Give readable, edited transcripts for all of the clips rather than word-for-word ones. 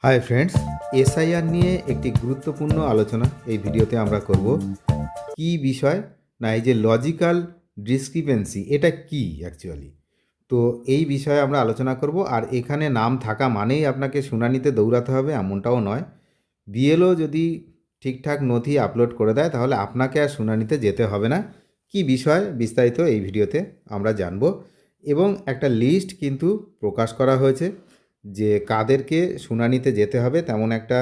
Hi friends, SIR নিয়ে একটি গুরুত্বপূর্ণ আলোচনা এই ভিডিওতে আমরা করব। কি বিষয় না, এই যে লজিক্যাল ডিসক্রিপেন্সি, এটা কি অ্যাকচুয়ালি। তো এই বিষয়ে আমরা আলোচনা করব। আর এখানে নাম থাকা মানেই আপনাকে শুনানিতে দৌড়াতে হবে এমনটাও নয়। বিএলও যদি ঠিকঠাক নথি আপলোড করে দেয় তাহলে আপনাকে আর শুনানিতে যেতে হবে না। কি বিষয় বিস্তারিত এই ভিডিওতে আমরা জানব। এবং একটা লিস্ট কিন্তু প্রকাশ করা হয়েছে যে কাদেরকে শুনানিতে যেতে হবে, তেমন একটা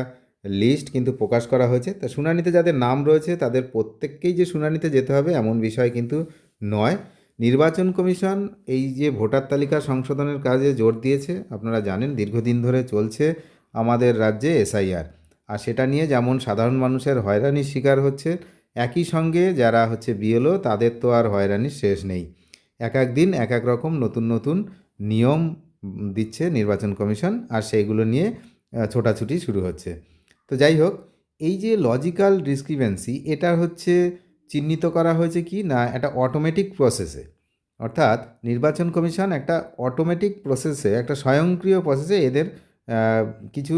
লিস্ট কিন্তু প্রকাশ করা হয়েছে। তা শুনানিতে যাদের নাম রয়েছে তাদের প্রত্যেককেই যে শুনানিতে যেতে হবে এমন বিষয় কিন্তু নয়। নির্বাচন কমিশন এই যে ভোটার তালিকা সংশোধনের কাজে জোর দিয়েছে, আপনারা জানেন দীর্ঘদিন ধরে চলছে আমাদের রাজ্যে এসআইআর। আর সেটা নিয়ে যেমন সাধারণ মানুষের হয়রানির শিকার হচ্ছে, একই সঙ্গে যারা হচ্ছে বিএলও তাদের তো আর হয়রানির শেষ নেই। এক এক দিন এক এক রকম নতুন নতুন নিয়ম দিচ্ছে নির্বাচন কমিশন, আর সেইগুলো নিয়ে ছোটাছুটি শুরু হচ্ছে। তো যাই হোক, এই যে লজিক্যাল ডিসক্রিপেন্সি, এটা হচ্ছে চিহ্নিত করা হয়েছে কি না একটা অটোমেটিক প্রসেসে। অর্থাৎ নির্বাচন কমিশন একটা অটোমেটিক প্রসেসে, একটা স্বয়ংক্রিয় প্রসেসে এদের কিছু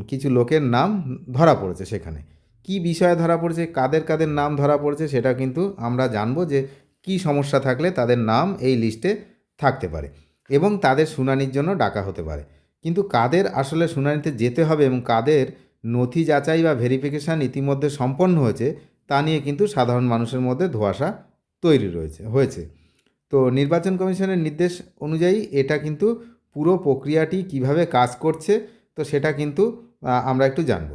কিছু লোকের নাম ধরা পড়েছে। সেখানে কি বিষয়ে ধরা পড়েছে, কাদের কাদের নাম ধরা পড়েছে, সেটা কিন্তু আমরা জানবো যে কি সমস্যা থাকলে তাদের নাম এই লিস্টে থাকতে পারে এবং তাদের শুনানির জন্য ডাকা হতে পারে। কিন্তু কাদের আসলে শুনানিতে যেতে হবে এবং কাদের নথি যাচাই বা ভেরিফিকেশান ইতিমধ্যে সম্পন্ন হয়েছে তা নিয়ে কিন্তু সাধারণ মানুষের মধ্যে ধোঁয়াশা তৈরি হয়েছে। তো নির্বাচন কমিশনের নির্দেশ অনুযায়ী এটা কিন্তু পুরো প্রক্রিয়াটি কিভাবে কাজ করছে, তো সেটা কিন্তু আমরা একটু জানব।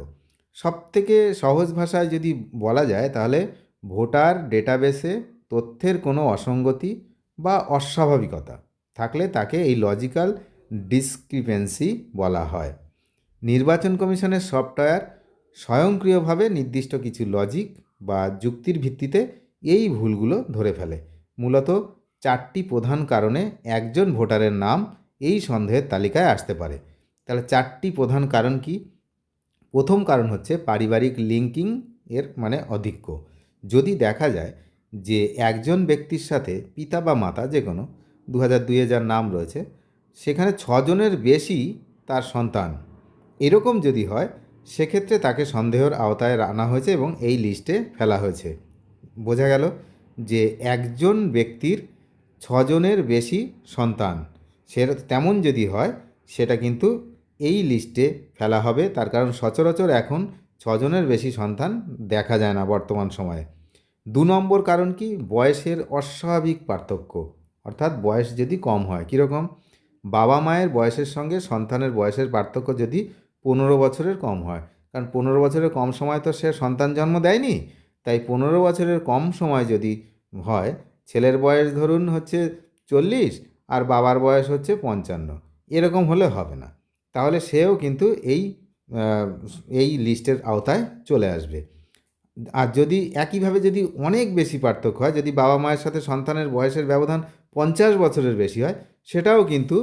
সবথেকে সহজ ভাষায় যদি বলা যায় তাহলে ভোটার ডেটাবেসে তথ্যের কোনো অসঙ্গতি বা অস্বাভাবিকতা থাকলে তাকে এই লজিক্যাল ডিসক্রিপেন্সি বলা হয়। নির্বাচন কমিশনের সফটওয়্যার স্বয়ংক্রিয়ভাবে নির্দিষ্ট কিছু লজিক বা যুক্তির ভিত্তিতে এই ভুলগুলো ধরে ফেলে। মূলত চারটি প্রধান কারণে একজন ভোটারের নাম এই সন্দেহের তালিকায় আসতে পারে। তাহলে চারটি প্রধান কারণ কি? প্রথম কারণ হচ্ছে পারিবারিক লিঙ্কিং এর মানে অধিক্য। যদি দেখা যায় যে একজন ব্যক্তির সাথে পিতা বা মাতা যে কোনো 2002-এ যার নাম রয়েছে সেখানে 6 জনের বেশি তার সন্তান, এরকম যদি হয় সেক্ষেত্রে তাকে সন্দেহের আওতায় আনা হয়েছে এবং এই লিস্টে ফেলা হয়েছে। বোঝা গেল যে একজন ব্যক্তির 6 জনের বেশি সন্তান, সে তেমন যদি হয় সেটা কিন্তু এই লিস্টে ফেলা হবে। তার কারণ সচরাচর এখন 6 জনের বেশি সন্তান দেখা যায় না বর্তমান সময়ে। 2 নম্বর কারণ কি? বয়সের অস্বাভাবিক পার্থক্য। অর্থাৎ বয়স যদি কম হয়, কীরকম? বাবা মায়ের বয়সের সঙ্গে সন্তানের বয়সের পার্থক্য যদি 15 বছরের কম হয়, কারণ 15 বছরের কম সময় তো সে সন্তান জন্ম দেয়নি, তাই 15 বছরের কম সময় যদি হয়, ছেলের বয়স ধরুন হচ্ছে 40 আর বাবার বয়স হচ্ছে 55, এরকম হলে হবে না। তাহলে সেও কিন্তু আহ, এই লিস্টের আওতায় চলে আসবে। আর যদি একইভাবে যদি অনেক বেশি পার্থক্য হয়, যদি বাবা মায়ের সাথে সন্তানের বয়সের ব্যবধান 50 বছরের বেশি হয়, সেটাও কিন্তু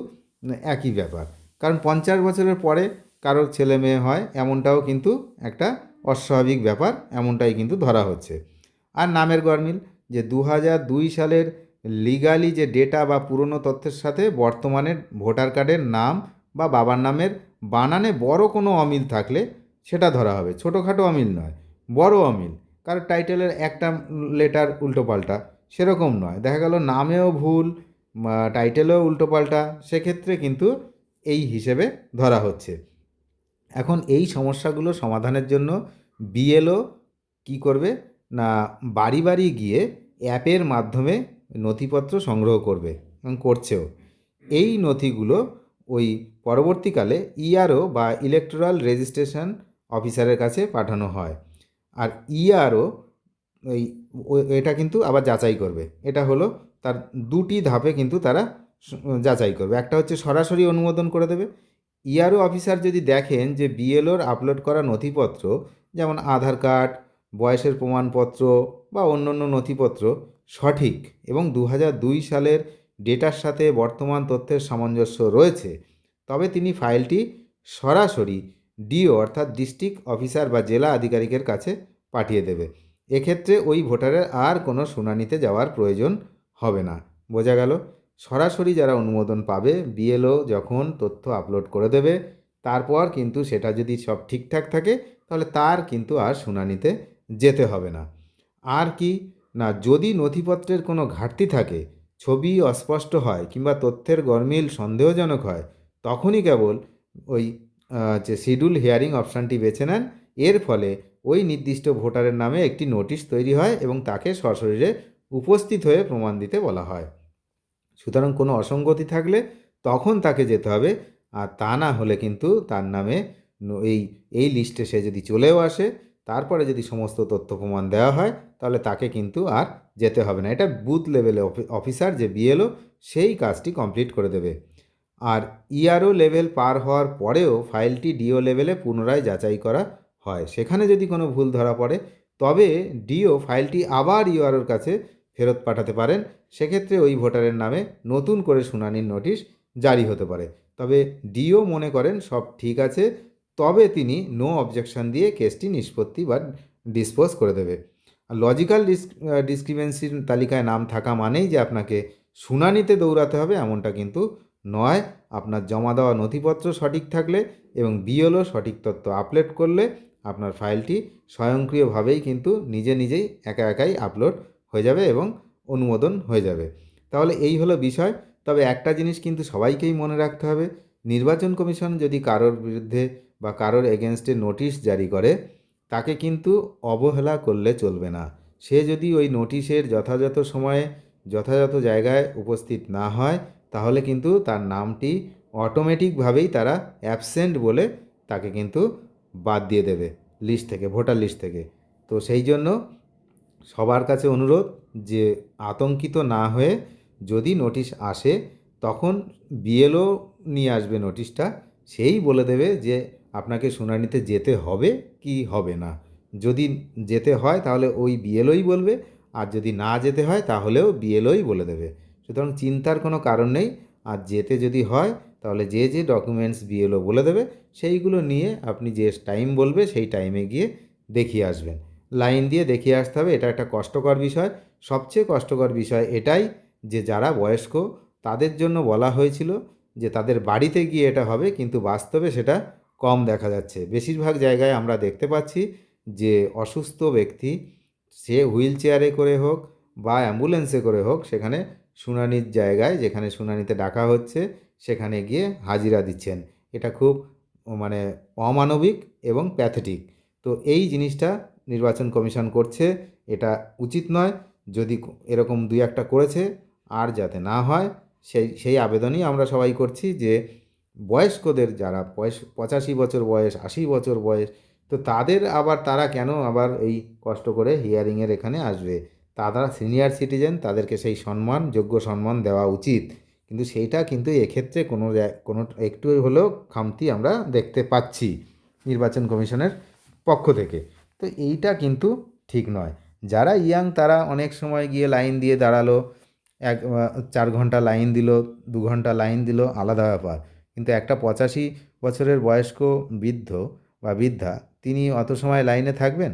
একই ব্যাপার। কারণ 50 বছরের পরে কারোর ছেলে মেয়ে হয় এমনটাও কিন্তু একটা অস্বাভাবিক ব্যাপার, এমনটাই কিন্তু ধরা হচ্ছে। আর নামের গরমিল, যে 2002 সালের লিগালি যে ডেটা বা পুরনো তথ্যের সাথে বর্তমানের ভোটার কার্ডের নাম বা বাবার নামের বানানে বড় কোনো অমিল থাকলে সেটা ধরা হবে। ছোটোখাটো অমিল নয়, বড় অমিল। কারো টাইটেলের একটা লেটার উল্টোপাল্টা, সেরকম নয়, দেখা গেল নামেও ভুল, টাইটেলেও উল্টোপাল্টা, সেক্ষেত্রে কিন্তু এই হিসেবে ধরা হচ্ছে। এখন এই সমস্যাগুলো সমাধানের জন্য বিএলও কি করবে না, বাড়ি বাড়ি গিয়ে অ্যাপের মাধ্যমে নথিপত্র সংগ্রহ করবে এবং করছেও। এই নথিগুলো ওই পরবর্তীকালে ইআরও বা ইলেকটোরাল রেজিস্ট্রেশন অফিসারের কাছে পাঠানো হয়। আর ইআরও ওই এটা কিন্তু আবার যাচাই করবে। এটা হলো তার দুটি ধাপে কিন্তু তারা যাচাই করবে। একটা হচ্ছে সরাসরি অনুমোদন করে দেবে। ইআরও অফিসার যদি দেখেন যে বিএলওর আপলোড করা নথিপত্র, যেমন আধার কার্ড, বয়সের প্রমাণপত্র বা অন্যান্য নথিপত্র সঠিক এবং 2002 সালের ডেটার সাথে বর্তমান তথ্যের সামঞ্জস্য রয়েছে, তবে তিনি ফাইলটি সরাসরি ডিও অর্থাৎ ডিস্ট্রিক্ট অফিসার বা জেলা আধিকারিকের কাছে পাঠিয়ে দেবে। এক্ষেত্রে ওই ভোটারের আর কোনো শুনানিতে যাওয়ার প্রয়োজন হবে না। বোঝা গেল? সরাসরি যারা অনুমোদন পাবে, বিএলও যখন তথ্য আপলোড করে দেবে তারপর কিন্তু সেটা যদি সব ঠিকঠাক থাকে তাহলে তার কিন্তু আর শুনানিতে যেতে হবে না। আর কি না, যদি নথিপত্রের কোনো ঘাটতি থাকে, ছবি অস্পষ্ট হয় কিংবা তথ্যের গরমিল সন্দেহজনক হয়, তখনই কেবল ওই যে শিডিউল হিয়ারিং অপশানটি বেছে নেন। এর ফলে ওই নির্দিষ্ট ভোটারের নামে একটি নোটিশ তৈরি হয় এবং তাকে সশরীরে উপস্থিত হয়ে প্রমাণ দিতে বলা হয়। সুতরাং কোনো অসঙ্গতি থাকলে তখন তাকে যেতে হবে, আর তা না হলে কিন্তু তার নামে এই এই লিস্টে সে যদি চলেও আসে, তারপরে যদি সমস্ত তথ্য প্রমাণ দেওয়া হয়, তাহলে তাকে কিন্তু আর যেতে হবে না। এটা বুথ লেভেলে অফিসার যে বিএলও সেই কাজটি কমপ্লিট করে দেবে। আর ইআরও লেভেল পার হওয়ার পরেও ফাইলটি ডিও লেভেলে পুনরায় যাচাই করা হয়। সেখানে যদি কোনো ভুল ধরা পড়ে, তবে ডিও ফাইলটি আবার ইআরওর কাছে ফেরত পাঠাতে পারেন। সেক্ষেত্রে ওই ভোটারের নামে নতুন করে শুনানির নোটিশ জারি হতে পারে। তবে ডিও মনে করেন সব ঠিক আছে, তবে তিনি নো অবজেকশন দিয়ে কেসটি নিষ্পত্তি বা ডিসপোজ করে দেবে। আর লজিক্যাল ডিসক্রিপেন্সির তালিকায় নাম থাকা মানেই যে আপনাকে শুনানিতে দৌড়াতে হবে এমনটা কিন্তু নয়। আপনার জমা দেওয়া নথিপত্র সঠিক থাকলে এবং বিএলও সঠিক তথ্য আপলোড করলে আপনার ফাইলটি স্বয়ংক্রিয়ভাবেই কিন্তু নিজে নিজেই একা একাই আপলোড হয়ে যাবে এবং অনুমোদন হয়ে যাবে। তাহলে এই হলো বিষয়। তবে একটা জিনিস কিন্তু সবাইকেই মনে রাখতে হবে, নির্বাচন কমিশন যদি কারোর বিরুদ্ধে বা কারোর এগেনস্টে নোটিশ জারি করে, তাকে কিন্তু অবহেলা করলে চলবে না। সে যদি ওই নোটিশের যথাযথ সময়ে যথাযথ জায়গায় উপস্থিত না হয়, তাহলে কিন্তু তার নামটি অটোমেটিকভাবেই তারা অ্যাবসেন্ট বলে তাকে কিন্তু বাদ দিয়ে দেবে লিস্ট থেকে, ভোটার লিস্ট থেকে। তো সেই জন্য সবার কাছে অনুরোধ যে আতঙ্কিত না হয়ে যদি নোটিশ আসে, তখন বিএলও নিয়ে আসবে নোটিশটা, সেই বলে দেবে যে আপনাকে শুনানিতে যেতে হবে কি হবে না। যদি যেতে হয় তাহলে ওই বিএলওই বলবে, আর যদি না যেতে হয় তাহলেও বিএলওই বলে দেবে। সুতরাং চিন্তার কোনো কারণ নেই। আর যেতে যদি হয় তাহলে যে যে ডকুমেন্টস বিএলও বলে দেবে সেইগুলো নিয়ে আপনি যে টাইম বলবে সেই টাইমে গিয়ে দেখিয়ে আসবেন। লাইন দিয়ে দেখিয়ে আসতে হবে, এটা একটা কষ্টকর বিষয়। সবচেয়ে কষ্টকর বিষয় এটাই যে যারা বয়স্ক তাদের জন্য বলা হয়েছিল যে তাদের বাড়িতে গিয়ে এটা হবে, কিন্তু বাস্তবে সেটা কম দেখা যাচ্ছে। বেশিরভাগ জায়গায় আমরা দেখতে পাচ্ছি যে অসুস্থ ব্যক্তি, সে হুইল চেয়ারে করে হোক বা অ্যাম্বুলেন্সে করে হোক, সেখানে শুনানির জায়গায় যেখানে শুনানিতে ডাকা হচ্ছে সেখানে গিয়ে হাজিরা দিচ্ছেন। এটা খুব মানে অমানবিক এবং প্যাথেটিক। তো এই জিনিসটা নির্বাচন কমিশন করছে, এটা উচিত নয়। যদি এরকম দুই একটা করেছে, আর যাতে না হয় সেই আবেদনই আমরা সবাই করছি যে বয়স্কদের যারা 85 বছর বয়স, 80 বছর বয়স, তো তাদের আবার তারা কেন আবার এই কষ্ট করে হিয়ারিংয়ের এখানে আসবে? তারা সিনিয়র সিটিজেন, তাদেরকে সেই সম্মান, যোগ্য সম্মান দেওয়া উচিত। কিন্তু সেইটা কিন্তু এক্ষেত্রে কোনো একটু হলেও খামতি আমরা দেখতে পাচ্ছি নির্বাচন কমিশনের পক্ষ থেকে। তো এইটা কিন্তু ঠিক নয়। যারা ইয়াং তারা অনেক সময় গিয়ে লাইন দিয়ে দাঁড়ালো, 4 ঘন্টা লাইন দিল, 2 ঘন্টা লাইন দিল, আলাদা ব্যাপার। কিন্তু একটা 85 বছরের বয়স্ক বৃদ্ধ বা বৃদ্ধা, তিনি অত সময় লাইনে থাকবেন?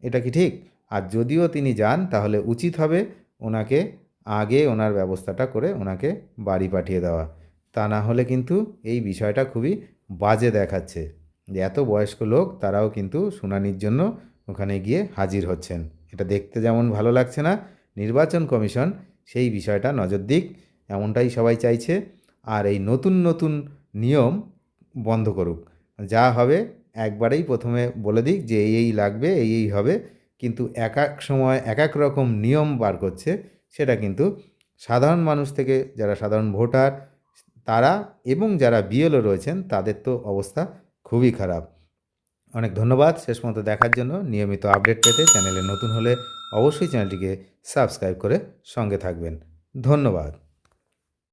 এটা কি ঠিক? আর যদিও তিনি যান, তাহলে উচিত হবে ওনাকে আগে ওনার ব্যবস্থাটা করে ওনাকে বাড়ি পাঠিয়ে দেওয়া। তা না হলে কিন্তু এই বিষয়টা খুবই বাজে দেখাচ্ছে যে এত বয়স্ক লোক তারাও কিন্তু শুনানির জন্য ওখানে গিয়ে হাজির হচ্ছেন। এটা দেখতে যেমন ভালো লাগছে না, নির্বাচন কমিশন সেই বিষয়টা নজর দিক, এমনটাই সবাই চাইছে। আর এই নতুন নতুন নিয়ম বন্ধ করুক। যা হবে একবারেই প্রথমে বলে দিক যে এই লাগবে, এই হবে। কিন্তু এক এক সময় এক এক রকম নিয়ম বার করছে, সেটা কিন্তু সাধারণ মানুষ থেকে যারা সাধারণ ভোটার তারা এবং যারা বিএলও রয়েছেন তাদের তো অবস্থা খুবই খারাপ। অনেক ধন্যবাদ শেষ পর্যন্ত দেখার জন্য। নিয়মিত আপডেট পেতে চ্যানেলে নতুন হলে অবশ্যই চ্যানেলটিকে সাবস্ক্রাইব করে সঙ্গে থাকবেন। ধন্যবাদ।